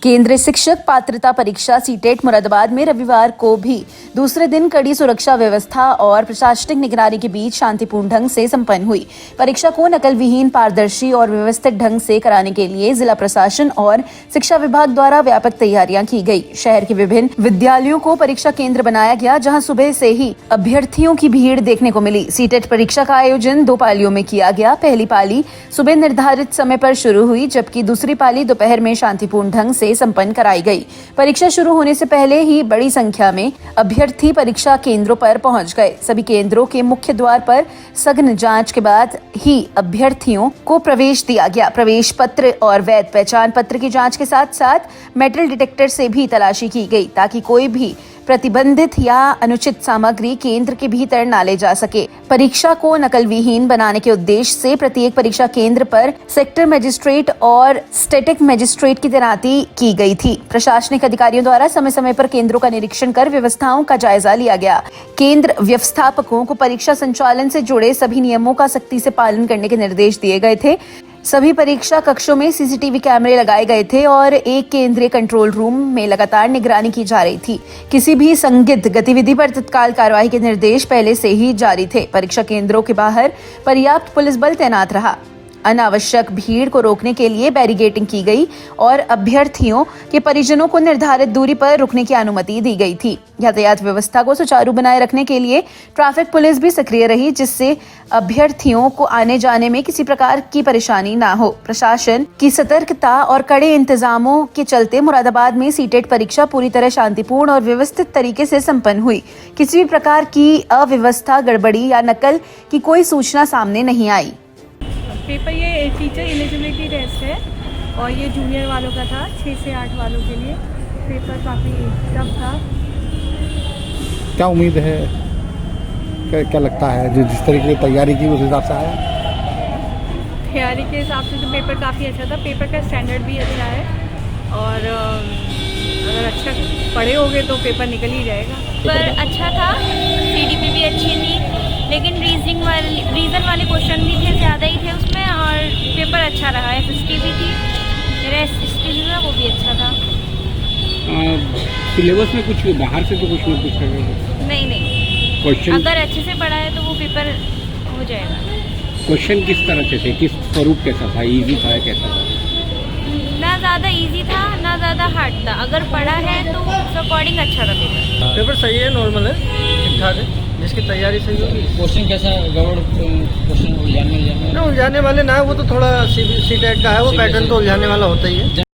केंद्रीय शिक्षक पात्रता परीक्षा सीटेट मुरादाबाद में रविवार को भी दूसरे दिन कड़ी सुरक्षा व्यवस्था और प्रशासनिक निगरानी के बीच शांतिपूर्ण ढंग से संपन्न हुई। परीक्षा को नकल विहीन, पारदर्शी और व्यवस्थित ढंग से कराने के लिए जिला प्रशासन और शिक्षा विभाग द्वारा व्यापक तैयारियां की गई। शहर के विभिन्न विद्यालयों को परीक्षा केंद्र बनाया गया, जहां सुबह से ही अभ्यर्थियों की भीड़ देखने को मिली। सीटेट परीक्षा का आयोजन 2 पालियों में किया गया। पहली पाली सुबह निर्धारित समय पर शुरू हुई, जबकि दूसरी पाली दोपहर में शांतिपूर्ण ढंग से संपन्न कराई गई। परीक्षा शुरू होने से पहले ही बड़ी संख्या में अभ्यर्थी परीक्षा केंद्रों पर पहुंच गए। सभी केंद्रों के मुख्य द्वार पर सघन जांच के बाद ही अभ्यर्थियों को प्रवेश दिया गया। प्रवेश पत्र और वैध पहचान पत्र की जांच के साथ साथ मेटल डिटेक्टर से भी तलाशी की गई, ताकि कोई भी प्रतिबंधित या अनुचित सामग्री केंद्र के भीतर न ले जा सके। परीक्षा को नकल विहीन बनाने के उद्देश्य से प्रत्येक परीक्षा केंद्र पर सेक्टर मजिस्ट्रेट और स्टैटिक मजिस्ट्रेट की तैनाती की गई थी। प्रशासनिक अधिकारियों द्वारा समय समय पर केंद्रों का निरीक्षण कर व्यवस्थाओं का जायजा लिया गया। केंद्र व्यवस्थापकों को परीक्षा संचालन से जुड़े सभी नियमों का सख्ती से पालन करने के निर्देश दिए गए थे। सभी परीक्षा कक्षों में सीसीटीवी कैमरे लगाए गए थे और एक केंद्रीय कंट्रोल रूम में लगातार निगरानी की जा रही थी। किसी भी संदिग्ध गतिविधि पर तत्काल कार्रवाई के निर्देश पहले से ही जारी थे। परीक्षा केंद्रों के बाहर पर्याप्त पुलिस बल तैनात रहा। अनावश्यक भीड़ को रोकने के लिए बैरिकेडिंग की gई और अभ्यर्थियों के परिजनों को निर्धारित दूरी पर रुकने की अनुमति दी गई थी। यातायात व्यवस्था को सुचारू बनाए रखने के लिए ट्रैफिक पुलिस भी सक्रिय रही, जिससे अभ्यर्थियों को आने जाने में किसी प्रकार की परेशानी न हो। प्रशासन की सतर्कता और कड़े इंतजामों के चलते मुरादाबाद में सीटेट परीक्षा पूरी तरह शांतिपूर्ण और व्यवस्थित तरीके से संपन्न हुई। किसी भी प्रकार की अव्यवस्था, गड़बड़ी या नकल की कोई सूचना सामने नहीं आई। पेपर ये टीचर एलिजिबिलिटी टेस्ट है और ये जूनियर वालों का था, 6 से 8 वालों के लिए। पेपर काफ़ी टफ था। क्या उम्मीद है, क्या लगता है जो जिस तरीके की तैयारी की उस हिसाब से आया? तैयारी के हिसाब से तो पेपर काफ़ी अच्छा था। पेपर का स्टैंडर्ड भी अच्छा है और अगर अच्छा पढ़े होगे तो पेपर निकल ही जाएगा। पेपर अच्छा था, सीडीपी भी अच्छी थी, लेकिन रीज़न वाले क्वेश्चन भी थे, ज़्यादा ही थे उसमें, और पेपर अच्छा रहा। एसएसटी भी थी, मेरा एसएसटी जो है वो भी अच्छा था। सिलेबस में कुछ बाहर से तो कुछ नहीं पूछा गया? नहीं, क्वेश्चन अगर अच्छे से पढ़ा है तो वो पेपर हो जाएगा। क्वेश्चन किस तरह से थे, किस स्वरूप कैसा था, इजी था कैसा था? ना ज़्यादा इजी था ना ज़्यादा हार्ड था। अगर पढ़ा है तो उस अकॉर्डिंग अच्छा था पेपर। पेपर सही है, नॉर्मल है, ठीक ठाक है, जिसकी तैयारी सही होगी। क्वेश्चन कैसा गड़बड़ क्वेश्चन उलझाने उलझाने वाले ना है, वो तो थोड़ा सीटेट का है, वो पैटर्न तो उलझाने वाला होता ही है।